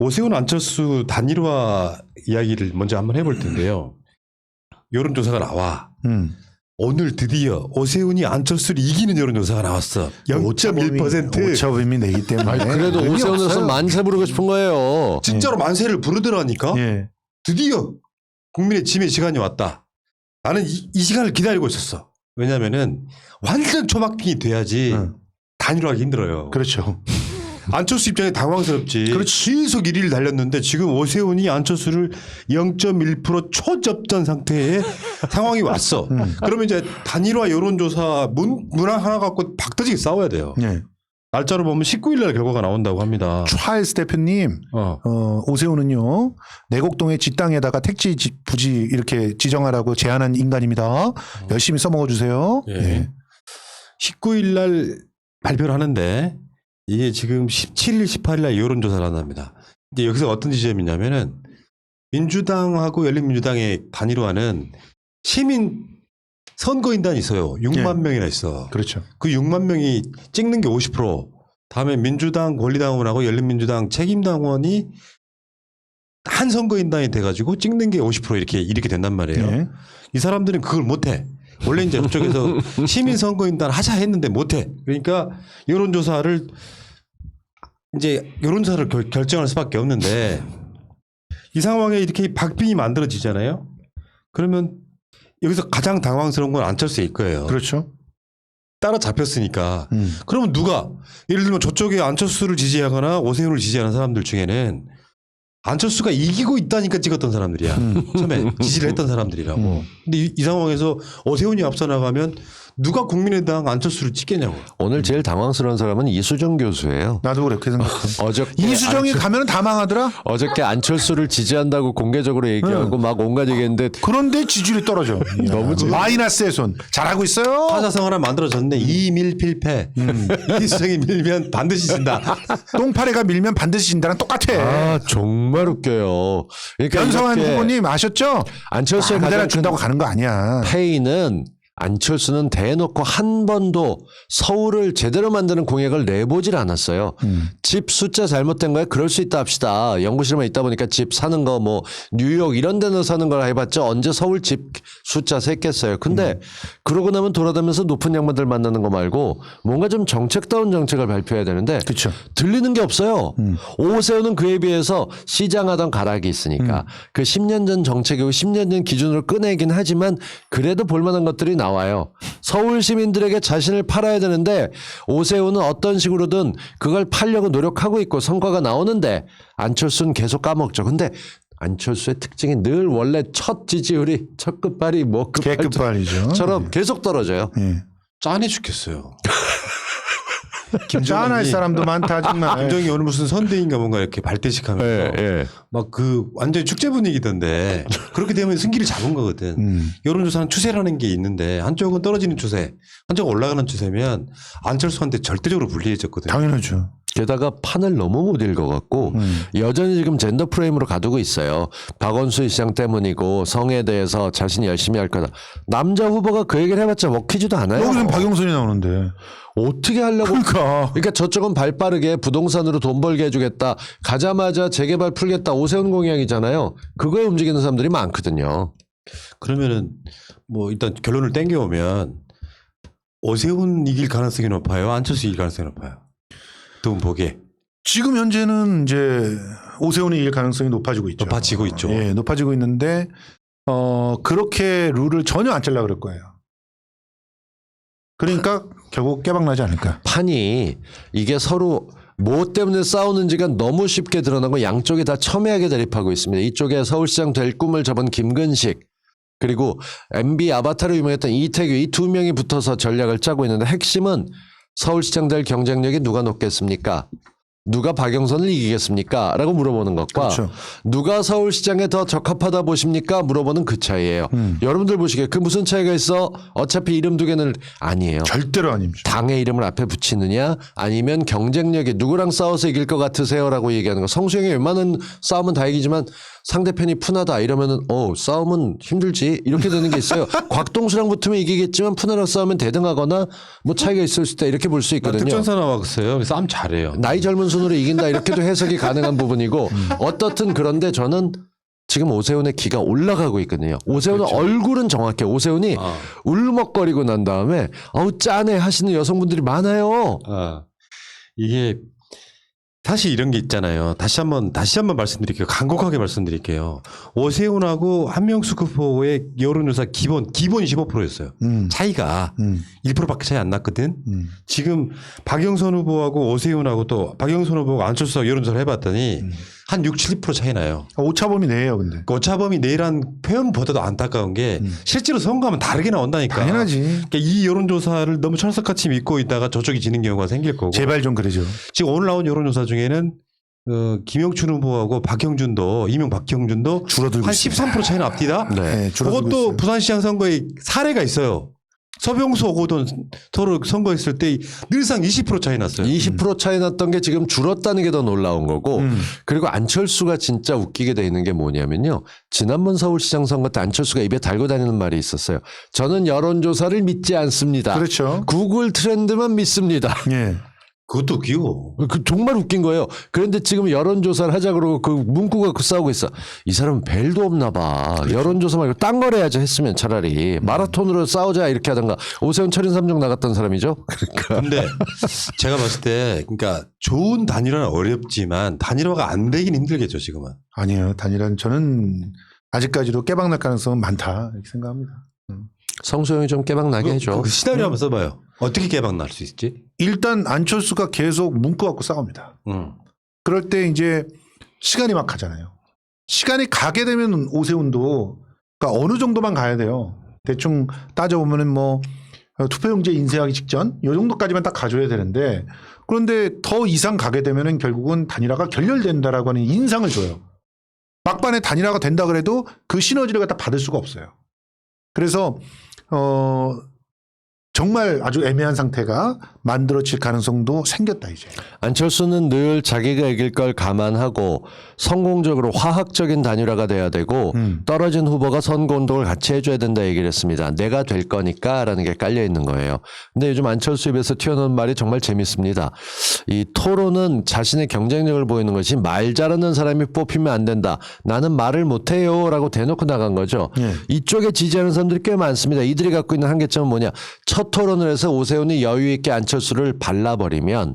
오세훈 안철수 단일화 이야기를 먼저 한번 해볼 텐데요. 여론조사가 나와. 오늘 드디어 오세훈이 안철수를 이기는 여론조사가 나왔어. 0.1%. 오차범위 내기 때문에. 아니, 그래도 오세훈에서 만세 부르고 싶은 거예요. 진짜로 만세를 부르더라니까. 예. 드디어 국민의 짐의 시간이 왔다. 나는 이 시간을 기다리고 있었어. 왜냐면은 완전 초박빙이 돼야지 단일화하기 힘들어요. 그렇죠. 안철수 입장에 당황스럽지. 계속 1위를 달렸는데 지금 오세훈이 안철수를 0.1% 초접전 상태의 상황이 왔어. 그러면 이제 단일화 여론조사 문항 하나 갖고 박터지게 싸워야 돼요. 예. 날짜로 보면 19일 날 결과가 나온다고 합니다. 찰스 대표님, 오세훈은요 내곡동의 뒷땅에다가 택지 부지 이렇게 지정하라고 제안한 인간입니다. 열심히 써먹어 주세요. 예. 예. 19일 날 발표를 하는데 이게 지금 17일, 18일 날 여론조사를 한답니다. 이제 여기서 어떤 지점이냐면은 민주당하고 열린민주당의 단일화는 시민 선거인단이 있어요. 6만 명이나 있어. 그렇죠. 그 6만 명이 찍는 게 50%. 다음에 민주당 권리당원하고 열린민주당 책임당원이 한 선거인단이 돼가지고 찍는 게 50% 이렇게 된단 말이에요. 예. 이 사람들은 그걸 못해. 원래 이제 그쪽에서 시민 선거인단 하자 했는데 못해. 그러니까 여론조사를 결정할 수밖에 없는데 이 상황에 이렇게 박빙이 만들어지잖아요. 그러면 여기서 가장 당황스러운 건 안철수일 거예요. 그렇죠. 따라잡혔으니까. 그러면 누가 예를 들면 저쪽에 안철수를 지지하거나 오세훈을 지지하는 사람들 중에는 안철수가 이기고 있다니까 찍었던 사람들이야. 처음에 지지를 했던 사람들이라고. 근데 이 상황에서 오세훈이 앞서 나가면 누가 국민의당 안철수를 찍겠냐고. 오늘 제일 당황스러운 사람은 이수정 교수예요. 나도 그렇게 생각해. 이수정이 가면 다 망하더라. 어저께 안철수를 지지한다고 공개적으로 얘기하고 막 온갖 얘기했는데 그런데 지지율이 떨어져. 너무 마이너스의 손. 잘하고 있어요. 타자성 하나 만들어졌는데 이밀필패. 이수정이 밀면 반드시 진다. 똥파래가 밀면 반드시 진다랑 똑같아. 아 정말 웃겨요. 그러니까 변성환 이렇게 후보님 아셨죠? 안철수의 아무데나 가장 준다고 가는 거 아니야. 페이는 안철수는 대놓고 한 번도 서울을 제대로 만드는 공약을 내보질 않았어요. 집 숫자 잘못된 거에 그럴 수 있다 합시다. 연구실에만 있다 보니까 집 사는 거 뭐 뉴욕 이런 데는 사는 걸 해봤죠. 언제 서울 집 숫자 셌겠어요. 근데 그러고 나면 돌아다니면서 높은 양반들 만나는 거 말고 뭔가 좀 정책다운 정책을 발표해야 되는데 그쵸. 들리는 게 없어요. 오세훈은 그에 비해서 시장하던 가락이 있으니까 그 10년 전 정책이고 10년 전 기준으로 꺼내긴 하지만 그래도 볼만한 것들이 나와요. 서울 시민들에게 자신을 팔아야 되는데 오세훈은 어떤 식으로든 그걸 팔려고 노력하고 있고 성과가 나오는데 안철수는 계속 까먹죠. 근데 안철수의 특징이 늘 원래 첫 지지율이 첫 끝발이 뭐 개끝발이죠. 처럼 계속 떨어져요. 예. 짠해 죽겠어요. 짠할 사람도 많다 정말. 김정이 오늘 무슨 선대인가 뭔가 이렇게 발대식하면서 막 그 완전히 축제 분위기던데 그렇게 되면 승기를 잡은 거거든. 여론조사는 추세라는 게 있는데 한쪽은 떨어지는 추세, 한쪽은 올라가는 추세면 안철수한테 절대적으로 불리해졌거든요. 당연하죠. 게다가 판을 너무 못 읽어갖고 여전히 지금 젠더 프레임으로 가두고 있어요. 박원순 시장 때문이고 성에 대해서 자신이 열심히 할 거다. 남자 후보가 그 얘기를 해봤자 먹히지도 않아요. 여기는 박영선이 나오는데. 어떻게 하려고. 그러니까 저쪽은 발 빠르게 부동산으로 돈 벌게 해주겠다. 가자마자 재개발 풀겠다. 오세훈 공약이잖아요. 그거에 움직이는 사람들이 많거든요. 그러면은 뭐 일단 결론을 땡겨오면 오세훈 이길 가능성이 높아요? 안철수 이길 가능성이 높아요? 두 분 보기에. 지금 현재는 이제 오세훈이 이길 가능성이 높아지고 있죠. 높아지고 있죠. 예, 높아지고 있는데 그렇게 룰을 전혀 안 짤라 그럴 거예요. 그러니까 결국 깨박나지 않을까. 판이 이게 서로 뭐 때문에 싸우는지가 너무 쉽게 드러나고 양쪽이 다 첨예하게 대립하고 있습니다. 이쪽에 서울시장 될 꿈을 접은 김근식 그리고 MB 아바타로 유명했던 이태규 이 두 명이 붙어서 전략을 짜고 있는데 핵심은 서울시장 될 경쟁력이 누가 높겠습니까? 누가 박영선을 이기겠습니까? 라고 물어보는 것과 그렇죠. 누가 서울시장에 더 적합하다 보십니까? 물어보는 그 차이예요. 여러분들 보시기에 그 무슨 차이가 있어? 어차피 이름 두 개는 아니에요. 절대로 아닙니다. 당의 이름을 앞에 붙이느냐 아니면 경쟁력이 누구랑 싸워서 이길 것 같으세요? 라고 얘기하는 거. 성수형이 웬만한 싸움은 다 이기지만 상대편이 푼하다 이러면은 싸움은 힘들지 이렇게 되는 게 있어요. 곽동수랑 붙으면 이기겠지만 푼하랑 싸우면 대등하거나 뭐 차이가 있을 수 있다 이렇게 볼 수 있거든요. 특전사 나왔어요. 싸움 잘해요. 나이 젊은 단순으로 이긴다 이렇게도 해석이 가능한 부분이고 어떻든 그런데 저는 지금 오세훈의 기가 올라가고 있거든요. 오세훈은 얼굴은 정확해요. 오세훈이 울먹거리고 난 다음에 아우 짠해 하시는 여성분들이 많아요. 이게 사실 이런 게 있잖아요. 다시 한번 말씀드릴게요. 간곡하게 말씀드릴게요. 오세훈하고 한명숙 후보의 여론조사 기본 25%였어요. 차이가 1%밖에 차이 안 났거든. 지금 박영선 후보하고 오세훈하고 또 박영선 후보가 안철수하고 여론조사를 해봤더니 한 6, 7% 차이 나요. 오차범위 내예요, 근데. 그 오차범위 내란 표현보다도 안타까운 게 실제로 선거하면 다르게 나온다니까. 당연하지. 그러니까 이 여론조사를 너무 철석같이 믿고 있다가 저쪽이 지는 경우가 생길 거고. 제발 좀 그러죠. 지금 오늘 나온 여론조사 중에는 김영춘 후보하고 이명 박형준도 줄어들고 한 있습니다. 13% 차이는 앞뒤다. 네, 줄어들고 그것도 있어요. 부산시장 선거에 사례가 있어요. 서병수 오거돈 서로 선거했을 때 늘상 20% 차이 났어요. 20% 차이 났던 게 지금 줄었다는 게 더 놀라운 거고 그리고 안철수가 진짜 웃기게 돼 있는 게 뭐냐면요. 지난번 서울시장 선거 때 안철수가 입에 달고 다니는 말이 있었어요. 저는 여론조사를 믿지 않습니다. 그렇죠. 구글 트렌드만 믿습니다. 예. 그것도 웃기고. 정말 웃긴 거예요. 그런데 지금 여론조사를 하자 그러고 그 문구 갖고 싸우고 있어. 이 사람은 벨도 없나 봐. 그렇죠. 여론조사 말고 딴 걸 해야지 했으면 차라리 마라톤으로 싸우자 이렇게 하던가. 오세훈 철인 3종 나갔던 사람이죠. 그러니까. 근데 제가 봤을 때 그러니까 좋은 단일화는 어렵지만 단일화가 안 되긴 힘들겠죠 지금은. 아니에요. 단일화는 저는 아직까지도 깨박 날 가능성은 많다 이렇게 생각합니다. 성수형이 좀 깨박 나게 해줘. 그 시나리오 한번 써봐요. 어떻게 개박 날 수 있지? 일단 안철수가 계속 문구 갖고 싸웁니다. 그럴 때 이제 시간이 막 가잖아요. 시간이 가게 되면 오세훈도 그러니까 어느 정도만 가야 돼요. 대충 따져보면은 뭐 투표용지에 인쇄하기 직전 이 정도까지만 딱 가줘야 되는데 그런데 더 이상 가게 되면은 결국은 단일화가 결렬된다라고 하는 인상을 줘요. 막판에 단일화가 된다 그래도 그 시너지를 갖다 받을 수가 없어요. 그래서 정말 아주 애매한 상태가 만들어질 가능성도 생겼다 이제. 안철수는 늘 자기가 이길 걸 감안하고 성공적으로 화학적인 단일화가 돼야 되고 떨어진 후보가 선거 운동을 같이 해줘야 된다 얘기를 했습니다. 내가 될 거니까 라는 게 깔려 있는 거예요. 근데 요즘 안철수 입에서 튀어나온 말이 정말 재밌습니다. 이 토론은 자신의 경쟁력을 보이는 것이 말 잘하는 사람이 뽑히면 안 된다. 나는 말을 못해요 라고 대놓고 나간 거죠. 이쪽에 지지하는 사람들이 꽤 많습니다. 이들이 갖고 있는 한계점은 뭐냐. 첫 토론을 해서 오세훈이 여유 있게 안철수를 발라버리면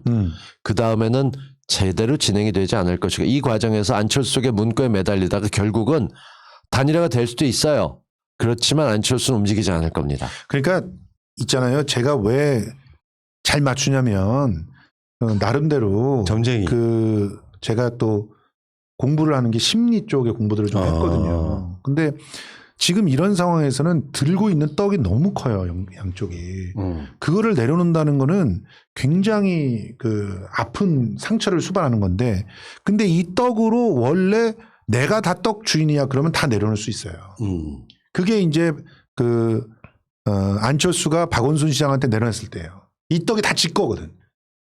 그 다음에는 제대로 진행이 되지 않을 것이고 이 과정에서 안철수 쪽의 문구에 매달리다가 결국은 단일화가 될 수도 있어요. 그렇지만 안철수는 움직이지 않을 겁니다. 그러니까 있잖아요. 제가 왜 잘 맞추냐면 나름대로 점쟁이. 제가 또 공부를 하는 게 심리 쪽의 공부들을 좀 했거든요. 근데 지금 이런 상황에서는 들고 있는 떡이 너무 커요. 양쪽이. 그거를 내려놓는다는 거는 굉장히 아픈 상처를 수반하는 건데 근데 이 떡으로 원래 내가 다 떡 주인이야 그러면 다 내려놓을 수 있어요. 그게 이제 안철수가 박원순 시장한테 내려놨을 때예요. 이 떡이 다 지 거거든.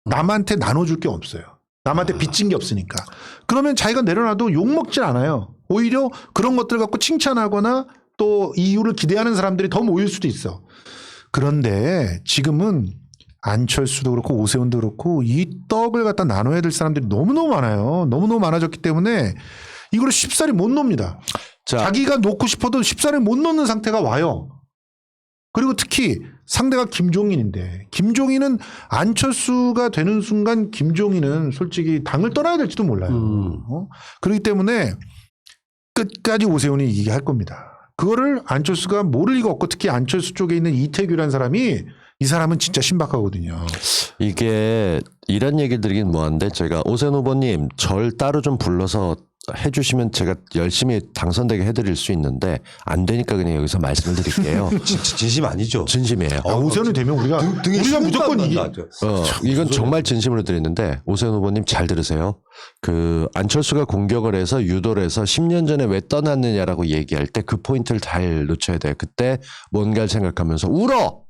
남한테 나눠줄 게 없어요. 남한테 빚진 게 없으니까. 그러면 자기가 내려놔도 욕먹질 않아요. 오히려 그런 것들 갖고 칭찬하거나 또 이유를 기대하는 사람들이 더 모일 수도 있어. 그런데 지금은 안철수도 그렇고 오세훈도 그렇고 이 떡을 갖다 나눠야 될 사람들이 너무너무 많아요. 너무너무 많아졌기 때문에 이걸 쉽사리 못 놉니다. 자기가 놓고 싶어도 쉽사리 못 놓는 상태가 와요. 그리고 특히 상대가 김종인인데 김종인은 안철수가 되는 순간 김종인은 솔직히 당을 떠나야 될지도 몰라요. 그렇기 때문에 끝까지 오세훈이 이기할 겁니다. 그거를 안철수가 모를 리가 없고 특히 안철수 쪽에 있는 이태규라는 사람이 이 사람은 진짜 신박하거든요. 이게 이런 얘기 드리긴 뭐한데 제가 오세훈 후보님 절 따로 좀 불러서 해주시면 제가 열심히 당선되게 해드릴 수 있는데 안 되니까 그냥 여기서 말씀을 드릴게요. 진심 아니죠? 진심이에요. 오세훈이 되면 우리가 무조건 이기. 이건 정말 진심으로 드리는데 오세훈 후보님 잘 들으세요. 안철수가 공격을 해서 유도를 해서 10년 전에 왜 떠났느냐라고 얘기할 때 그 포인트를 잘 놓쳐야 돼요. 그때 뭔가를 생각하면서 울어!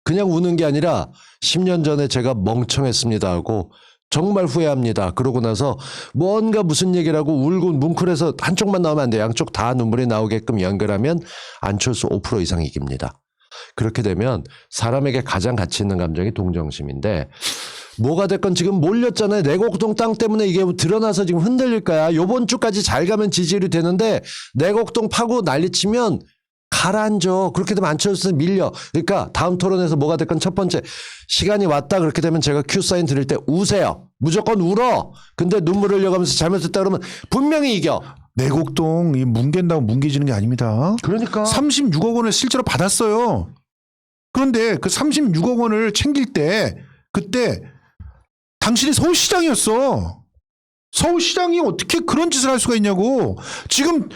그냥 우는 게 아니라 10년 전에 제가 멍청했습니다 하고 정말 후회합니다. 그러고 나서 뭔가 무슨 얘기를 하고 울고 뭉클해서 한쪽만 나오면 안 돼요. 양쪽 다 눈물이 나오게끔 연결하면 안철수 5% 이상 이깁니다. 그렇게 되면 사람에게 가장 가치 있는 감정이 동정심인데 뭐가 됐건 지금 몰렸잖아요. 내곡동 땅 때문에 이게 드러나서 지금 흔들릴 거야. 요번 주까지 잘 가면 지지율이 되는데 내곡동 파고 난리치면 가라앉아. 그렇게 되면 안철수는 밀려. 그러니까 다음 토론에서 뭐가 됐건 첫 번째 시간이 왔다 그렇게 되면 제가 큐 사인 드릴 때 우세요. 무조건 울어. 근데 눈물 흘려가면서 잘못했다 그러면 분명히 이겨. 내곡동 이 뭉갠다고 뭉개지는 게 아닙니다. 그러니까 36억 원을 실제로 받았어요. 그런데 그 36억 원을 챙길 때 그때 당신이 서울시장이었어. 서울시장이 어떻게 그런 짓을 할 수가 있냐고. 지금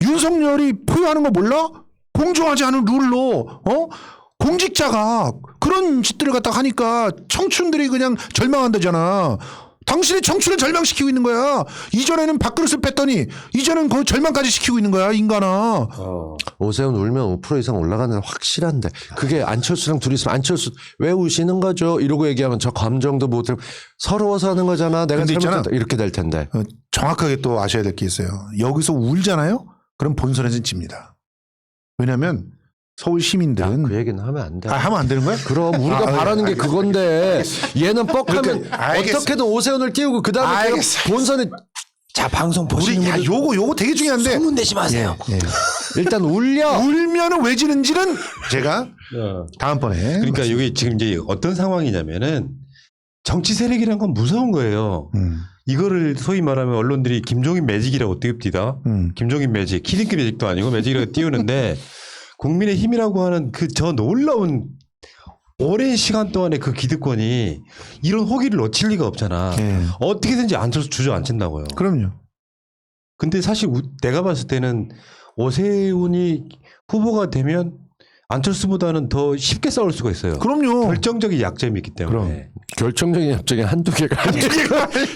윤석열이 포효하는 거 몰라? 공정하지 않은 룰로 공직자가 그런 짓들을 갖다 하니까 청춘들이 그냥 절망한다잖아. 당신이 청춘을 절망시키고 있는 거야. 이전에는 밥그릇을 뺐더니 이제는 거의 절망까지 시키고 있는 거야, 인간아. 오세훈 울면 5% 이상 올라가는 건 확실한데 그게 안철수랑 둘이 있으면 안철수 왜 우시는 거죠? 이러고 얘기하면 저 감정도 못 들고 서러워서 하는 거잖아. 내가 근데 있잖아. 잘못했다. 이렇게 될 텐데. 정확하게 또 아셔야 될 게 있어요. 여기서 울잖아요? 그럼 본선에서는 집니다. 왜냐하면 서울 시민들은 그 얘기는 하면 안 돼. 하면 안 되는 거야? 그럼 우리가 바라는 게 그건데 얘는 뻑하면 그러니까 알겠어. 어떻게든 오세훈을 띄우고 그 다음에 알겠어. 본선에 자 방송 보시는 우리 분들 요거 되게 중요한데 소문 내지 마세요. 일단 울려. 울면은 왜 지는지는 제가 다음번에 그러니까 이게 지금 이제 어떤 상황이냐면은 정치 세력이란 건 무서운 거예요. 이거를 소위 말하면 언론들이 김종인 매직이라고 띄웁니다. 김종인 매직, 키링크 매직도 아니고 매직이라고 띄우는데 국민의힘이라고 하는 그 저 놀라운 오랜 시간 동안의 그 기득권이 이런 호기를 놓칠 리가 없잖아. 예. 어떻게든지 안철수 주저앉힌다고요. 그럼요. 근데 사실 내가 봤을 때는 오세훈이 후보가 되면 안철수보다는 더 쉽게 싸울 수가 있어요. 그럼요. 결정적인 약점이 있기 때문에. 결정적인 협정이 한두 개가 아니고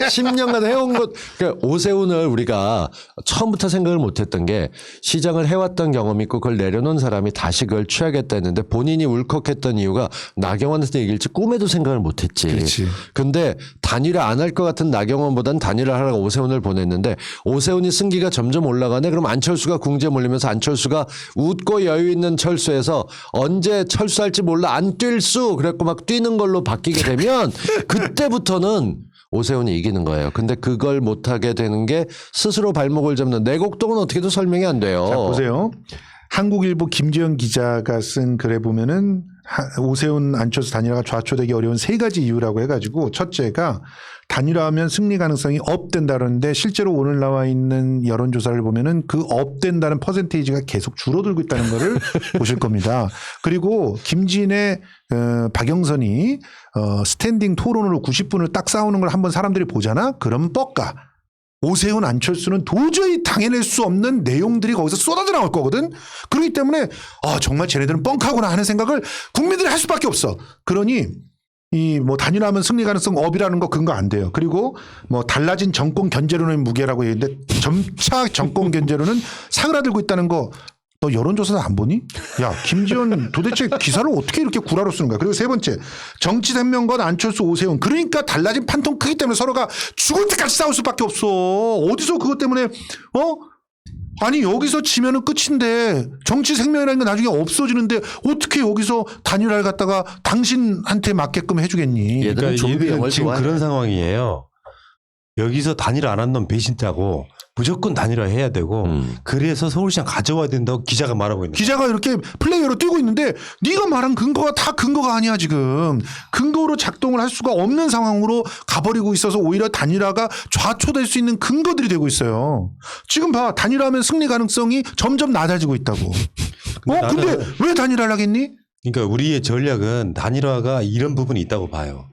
10년간 해온 것. 그러니까 오세훈을 우리가 처음부터 생각을 못했던 게 시장을 해왔던 경험이 있고 그걸 내려놓은 사람이 다시 그걸 취하겠다 했는데 본인이 울컥했던 이유가 나경원한테 이길지 꿈에도 생각을 못했지. 그렇지. 근데 단일화 안 할 것 같은 나경원보단 단일화 하라고 오세훈을 보냈는데 오세훈이 승기가 점점 올라가네. 그럼 안철수가 궁지에 몰리면서 안철수가 웃고 여유 있는 철수에서 언제 철수할지 몰라 안 뛸 수 그랬고 막 뛰는 걸로 바뀌게 되면 그때부터는 오세훈이 이기는 거예요. 근데 그걸 못하게 되는 게 스스로 발목을 잡는 내곡동은 어떻게도 설명이 안 돼요. 자, 보세요. 한국일보 김지영 기자가 쓴 글에 보면은 오세훈 안철수 단일화가 좌초되기 어려운 세 가지 이유라고 해가지고 첫째가 단일화하면 승리 가능성이 업된다 그러는데 실제로 오늘 나와 있는 여론조사를 보면은 그 업된다는 퍼센테이지가 계속 줄어들고 있다는 거를 보실 겁니다. 그리고 김진의 박영선이 스탠딩 토론으로 90분을 딱 싸우는 걸 한번 사람들이 보잖아. 그럼 뻑가. 오세훈 안철수는 도저히 당해낼 수 없는 내용들이 거기서 쏟아져 나올 거거든. 그렇기 때문에 정말 쟤네들은 뻥카구나 하는 생각을 국민들이 할 수밖에 없어. 그러니 이 뭐 단일화하면 승리 가능성 업이라는 거 근거 안 돼요. 그리고 뭐 달라진 정권 견제론의 무게라고 얘기했는데 점차 정권 견제론은 사그라들고 있다는 거 너 여론조사 안 보니? 야, 김지현 도대체 기사를 어떻게 이렇게 구라로 쓰는 거야? 그리고 세 번째, 정치 생명건 안철수 오세훈. 그러니까 달라진 판통 크기 때문에 서로가 죽을 때까지 싸울 수밖에 없어. 어디서 그것 때문에 아니 여기서 지면은 끝인데 정치 생명이라는 게 나중에 없어지는데 어떻게 여기서 단일화를 갖다가 당신한테 맞게끔 해주겠니? 얘들은 그러니까 좀비 얘들은 영화를 지금 좋아해. 그런 상황이에요. 여기서 단일화 안 한 놈 배신자고 무조건 단일화 해야 되고 그래서 서울시장 가져와야 된다고 기자가 말하고 있는 거예요. 기자가 이렇게 플레이어로 뛰고 있는데 네가 말한 근거가 다 근거가 아니야 지금. 근거로 작동을 할 수가 없는 상황으로 가버리고 있어서 오히려 단일화가 좌초될 수 있는 근거들이 되고 있어요. 지금 봐. 단일화하면 승리 가능성이 점점 낮아지고 있다고. 근데 왜 단일화를 하겠니? 그러니까 우리의 전략은 단일화가 이런 부분이 있다고 봐요.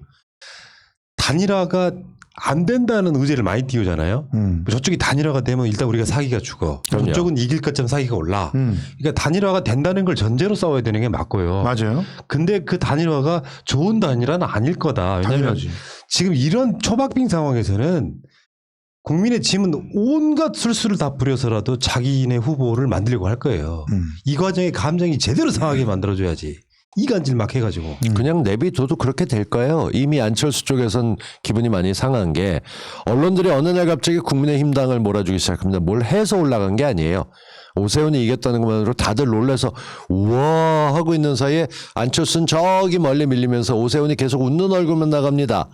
단일화가 안 된다는 의제를 많이 띄우잖아요. 저쪽이 단일화가 되면 일단 우리가 사기가 죽어. 그럼요. 저쪽은 이길 것처럼 사기가 올라. 그러니까 단일화가 된다는 걸 전제로 싸워야 되는 게 맞고요. 맞아요. 근데 그 단일화가 좋은 단일화는 아닐 거다. 왜냐하면 당연하지. 지금 이런 초박빙 상황에서는 국민의 짐은 온갖 술수를 다 부려서라도 자기네 후보를 만들려고 할 거예요. 이 과정에 감정이 제대로 상하게 만들어줘야지. 이간질 막 해가지고. 그냥 내비둬도 그렇게 될 거예요. 이미 안철수 쪽에선 기분이 많이 상한 게 언론들이 어느 날 갑자기 국민의힘 당을 몰아주기 시작합니다. 뭘 해서 올라간 게 아니에요. 오세훈이 이겼다는 것만으로 다들 놀라서 우와 하고 있는 사이에 안철수는 저기 멀리 밀리면서 오세훈이 계속 웃는 얼굴만 나갑니다.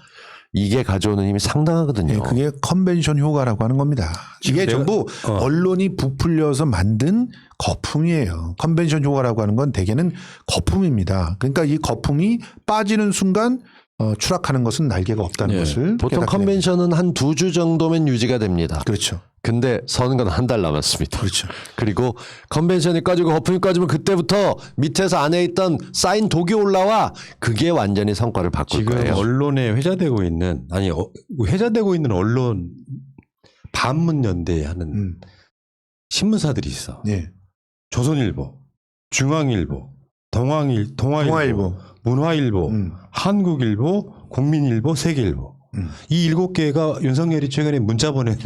이게 가져오는 힘이 상당하거든요. 네, 그게 컨벤션 효과라고 하는 겁니다. 이게 내가- 전부 언론이 부풀려서 만든 거품이에요. 컨벤션 효과라고 하는 건 대개는 거품입니다. 그러니까 이 거품이 빠지는 순간 추락하는 것은 날개가 없다는 예. 것을 보통 깨닫게 됩니다. 컨벤션은 한 2주 정도면 유지가 됩니다. 그렇죠. 근데 선거는 한 달 남았습니다. 그렇죠. 그리고 컨벤션이 꺼지고 거품이 꺼지면 그때부터 밑에서 안에 있던 쌓인 독이 올라와 그게 완전히 성과를 바꿀 지금 거예요. 언론에 회자되고 있는 회자되고 있는 언론 반문연대 하는 신문사들이 있어. 예. 조선일보, 중앙일보, 동아일보, 문화일보, 한국일보, 국민일보, 세계일보. 이 7개가 윤석열이 최근에 문자 보낸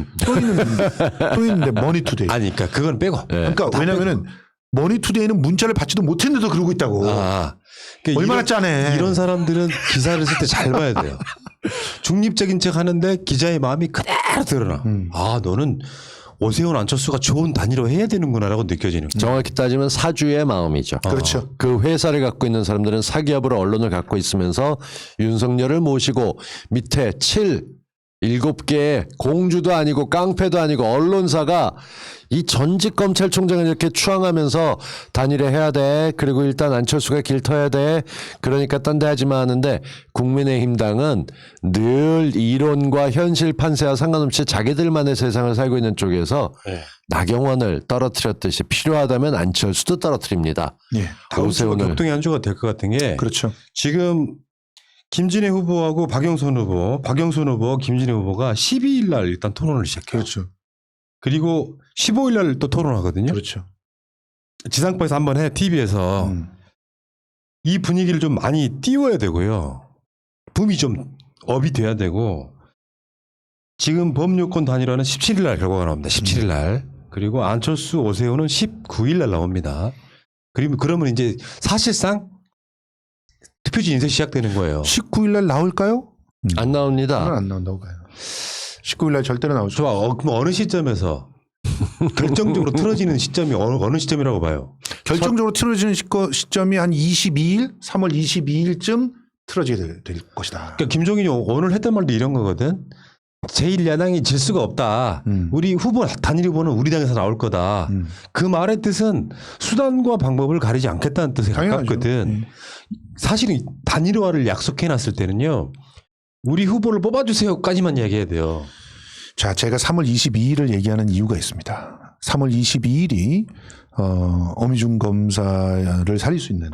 또 있는데 머니투데이. 아니 그러니까 그건 빼고. 그러니까 왜냐면은 머니투데이는 문자를 받지도 못했는데도 그러고 있다고. 그러니까 얼마나 짜네. 이런 사람들은 기사를 쓸 때 잘 봐야 돼요. 중립적인 척 하는데 기자의 마음이 그대로 드러나. 아 너는 오세훈 안철수가 좋은 단일화 해야 되는구나라고 느껴지는 거예요. 정확히 따지면 사주의 마음이죠. 그렇죠. 그 회사를 갖고 있는 사람들은 사기업으로 언론을 갖고 있으면서 윤석열을 모시고 밑에 7개의 공주도 아니고 깡패도 아니고 언론사가 이 전직 검찰총장을 이렇게 추앙하면서 단일화 해야 돼. 그리고 일단 안철수가 길 터야 돼. 그러니까 딴 데 하지 마 하는데 국민의힘당은 늘 이론과 현실 판세와 상관없이 자기들만의 세상을 살고 있는 쪽에서 네. 나경원을 떨어뜨렸듯이 필요하다면 안철수도 떨어뜨립니다. 예. 다음 주가 오세훈을. 격동의 한 주가 될 것 같은 게 그렇죠. 지금 김진애 후보하고 박영선 후보, 김진애 후보가 12일 날 일단 토론을 시작해요. 그렇죠. 그리고 15일 날 또 토론하거든요. 그렇죠. 지상파에서 한번 해, TV에서. 이 분위기를 좀 많이 띄워야 되고요. 붐이 좀 업이 돼야 되고 지금 법요건 단일화는 17일 날 결과가 나옵니다. 17일 날. 그리고 안철수, 오세훈은 19일 날 나옵니다. 그러면 이제 사실상 투표지 인쇄 시작되는 거예요. 19일 날 나올까요? 안 나옵니다. 저는 안 나온다고 봐요. 19일 날 절대로 나오죠. 좋아. 그럼 어느 시점에서 결정적으로 틀어지는 시점이 어느 시점이라고 봐요? 결정적으로 틀어지는 시점이 한 22일, 3월 22일쯤 틀어지게 될 것이다. 그러니까 김종인이 오늘 했던 말도 이런 거거든. 제1야당이 질 수가 없다. 우리 후보 단일 후보는 우리 당에서 나올 거다. 그 말의 뜻은 수단과 방법을 가리지 않겠다는 뜻에 당연하죠. 가깝거든. 사실은 단일화를 약속해놨을 때는요. 우리 후보를 뽑아주세요까지만 얘기해야 돼요. 자, 제가 3월 22일을 얘기하는 이유가 있습니다. 3월 22일이 어미중 검사를 살릴 수 있는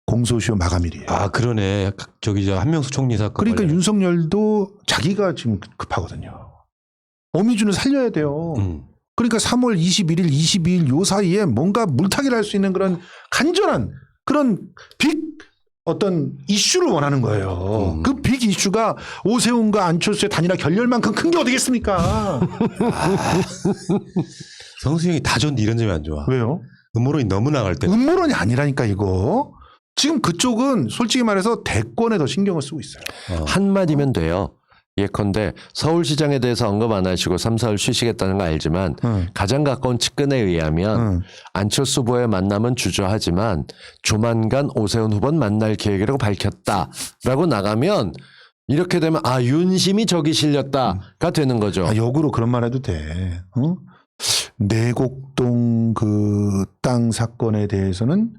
공소시효 마감일이에요. 아 그러네. 저기 저 한명숙 총리 사건. 그러니까 관련해. 윤석열도 자기가 지금 급하거든요. 어미준을 살려야 돼요. 그러니까 3월 21일, 22일 요 사이에 뭔가 물타기를 할 수 있는 그런 간절한 그런 빅 어떤 이슈를 원하는 거예요. 그 빅 이슈가 오세훈과 안철수의 단일화 결렬만큼 큰 게 어디겠습니까? 성수형이 다 좋은데 이런 점이 안 좋아. 왜요? 음모론이 너무 나갈 때. 음모론이 아니라니까 이거. 지금 그쪽은 솔직히 말해서 대권에 더 신경을 쓰고 있어요. 한마디면 돼요. 예컨대 서울시장에 대해서 언급 안 하시고 3, 4월 쉬시겠다는 거 알지만 가장 가까운 측근에 의하면 안철수 후보의 만남은 주저하지만 조만간 오세훈 후보는 만날 계획이라고 밝혔다라고 나가면 이렇게 되면 아 윤심이 저기 실렸다가 되는 거죠. 아, 역으로 그런 말 해도 돼. 어? 내곡동 그 땅 사건에 대해서는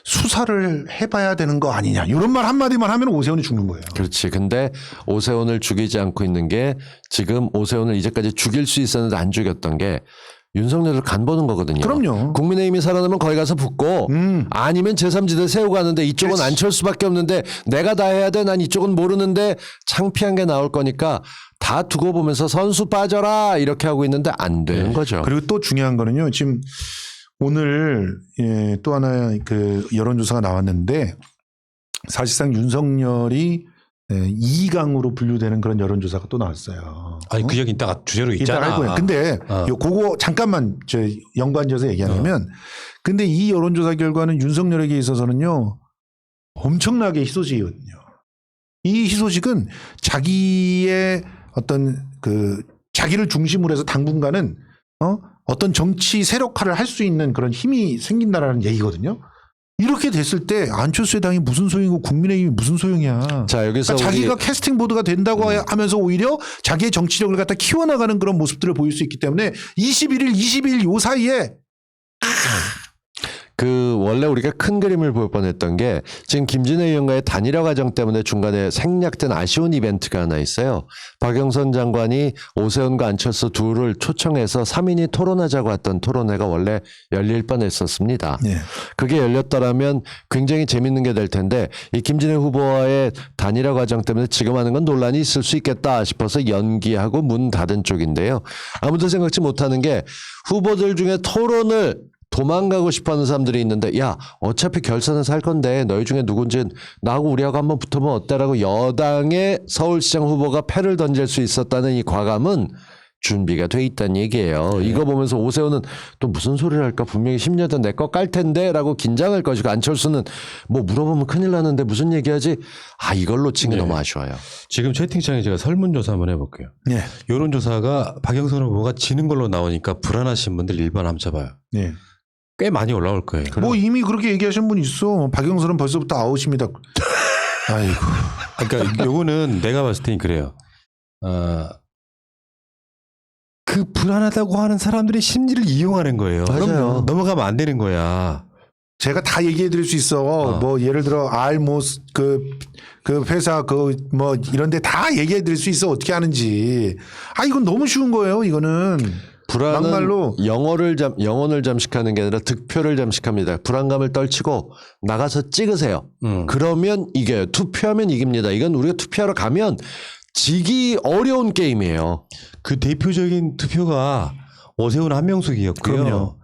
수사를 해봐야 되는 거 아니냐. 이런 말 한마디만 하면 오세훈이 죽는 거예요. 그렇지. 근데 오세훈을 죽이지 않고 있는 게 지금 오세훈을 이제까지 죽일 수 있었는데 안 죽였던 게 윤석열을 간보는 거거든요. 그럼요. 국민의힘이 살아나면 거기 가서 붙고 아니면 제3지대 세우고 가는데 이쪽은 그렇지. 안철수밖에 없는데 내가 다 해야 돼. 난 이쪽은 모르는데 창피한 게 나올 거니까 다 두고 보면서 선수 빠져라 이렇게 하고 있는데 안 되는 거죠. 그리고 또 중요한 거는요. 지금 오늘 또 하나 그 여론조사가 나왔는데 사실상 윤석열이 2강으로 분류되는 그런 여론조사가 또 나왔어요. 아니 그 얘기 이따가 주제로 이따 있잖아. 할 거예요. 근데 그거 잠깐만 연관지어서 얘기하면 근데 이 여론조사 결과는 윤석열에게 있어서는요 엄청나게 희소식이거든요. 이 희소식은 자기의 어떤 그 자기를 중심으로 해서 당분간은 어떤 정치 세력화를 할 수 있는 그런 힘이 생긴다라는 얘기거든요. 이렇게 됐을 때 안철수의 당이 무슨 소용이고 국민의힘이 무슨 소용이야. 자, 여기서 그러니까 자기가 우리- 캐스팅 보드가 된다고 하면서 오히려 자기의 정치력을 갖다 키워나가는 그런 모습들을 보일 수 있기 때문에 21일, 22일 요 사이에 그 원래 우리가 큰 그림을 볼 뻔했던 게 지금 김진애 의원과의 단일화 과정 때문에 중간에 생략된 아쉬운 이벤트가 하나 있어요. 박영선 장관이 오세훈과 안철수 둘을 초청해서 3인이 토론하자고 했던 토론회가 원래 열릴 뻔했었습니다. 네. 그게 열렸더라면 굉장히 재밌는 게 될 텐데 이 김진애 후보와의 단일화 과정 때문에 지금 하는 건 논란이 있을 수 있겠다 싶어서 연기하고 문 닫은 쪽인데요. 아무도 생각지 못하는 게 후보들 중에 토론을 도망가고 싶어하는 사람들이 있는데 야 어차피 결선은 살 건데 너희 중에 누군지 나하고 우리하고 한번 붙으면 어때라고 여당의 서울시장 후보가 패를 던질 수 있었다는 이 과감은 준비가 돼 있다는 얘기예요. 이거 보면서 오세훈은 또 무슨 소리를 할까 분명히 10년 전 내 거 깔 텐데 라고 긴장할 것이고 안철수는 뭐 물어보면 큰일 나는데 무슨 얘기하지 이걸 놓친 게 너무 아쉬워요. 지금 채팅창에 제가 설문조사 한번 해볼게요. 네. 여론조사가 박영선 후보가 지는 걸로 나오니까 불안하신 분들 일반 한번 쳐봐요. 네. 꽤 많이 올라올 거예요. 뭐 이미 그렇게 얘기하신 분 있어. 박영선은 벌써부터 아웃입니다. 아이고. 그러니까 요거는 내가 봤을 땐 그래요. 그 불안하다고 하는 사람들의 심리를 이용하는 거예요. 맞아요. 그럼 넘어가면 안 되는 거야. 제가 다 얘기해 드릴 수 있어. 뭐 예를 들어 알모스 그 회사 뭐 이런 데 다 얘기해 드릴 수 있어. 어떻게 하는지. 이건 너무 쉬운 거예요. 이거는. 불안은 막말로. 영혼을 잠식하는 게 아니라 득표를 잠식합니다. 불안감을 떨치고 나가서 찍으세요. 그러면 이겨요. 투표하면 이깁니다. 이건 우리가 투표하러 가면 지기 어려운 게임이에요. 그 대표적인 투표가 오세훈 한명숙이었고요. 그럼요.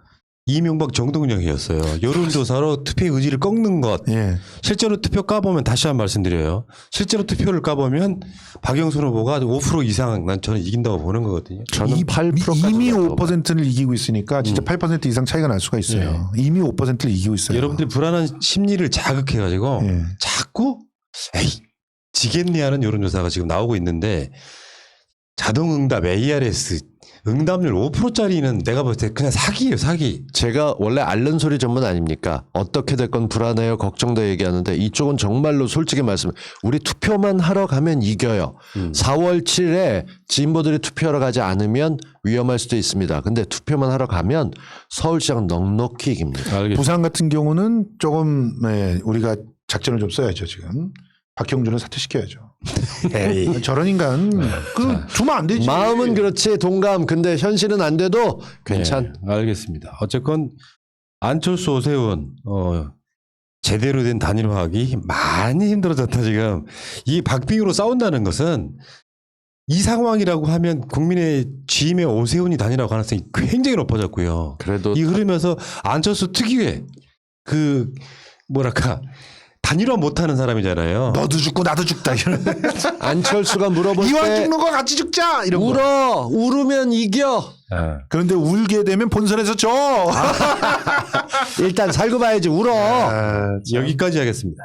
이명박 정동영이었어요. 여론조사로 투표의 의지를 꺾는 것. 예. 실제로 투표 까보면 다시 한번 말씀드려요. 실제로 투표를 까보면 박영선 후보가 5% 이상 저는 이긴다고 보는 거거든요. 저는 8%까지 이미 5%를 이기고 있으니까 진짜 8% 이상 차이가 날 수가 있어요. 이미 5%를 이기고 있어요. 여러분들이 불안한 심리를 자극해가지고 예. 자꾸 에이 지겠니 하는 여론조사가 지금 나오고 있는데 자동응답 ARS 응답률 5%짜리는 내가 볼 때 그냥 사기예요, 사기. 제가 원래 앓는 소리 전문 아닙니까? 어떻게 될 건 불안해요, 걱정돼 얘기하는데 이쪽은 정말로 솔직히 말씀해 우리 투표만 하러 가면 이겨요. 4월 7일에 진보들이 투표하러 가지 않으면 위험할 수도 있습니다. 근데 투표만 하러 가면 서울시장 넉넉히 이깁니다. 알겠습니다. 부산 같은 경우는 조금 우리가 작전을 좀 써야죠 지금. 박형준을 사퇴시켜야죠. 에이, 저런 인간 두면 안 되지. 마음은 그렇지 동감. 근데 현실은 안 돼도 괜찮. 네, 알겠습니다. 어쨌건 안철수 오세훈 제대로 된 단일화하기 많이 힘들어졌다 지금. 이 박빙으로 싸운다는 것은 이 상황이라고 하면 국민의 취임의 오세훈이 단일화 가능성이 굉장히 높아졌고요. 그래도 이 흐르면서 안철수 특유의 그 뭐랄까 단일화 못하는 사람이잖아요. 너도 죽고 나도 죽다 이런. 안철수가 물어볼 이왕 때 죽는 거 같이 죽자 이런 거. 울으면 이겨. 그런데 울게 되면 본선에서 져. 일단 살고 봐야지 울어. 여기까지 하겠습니다.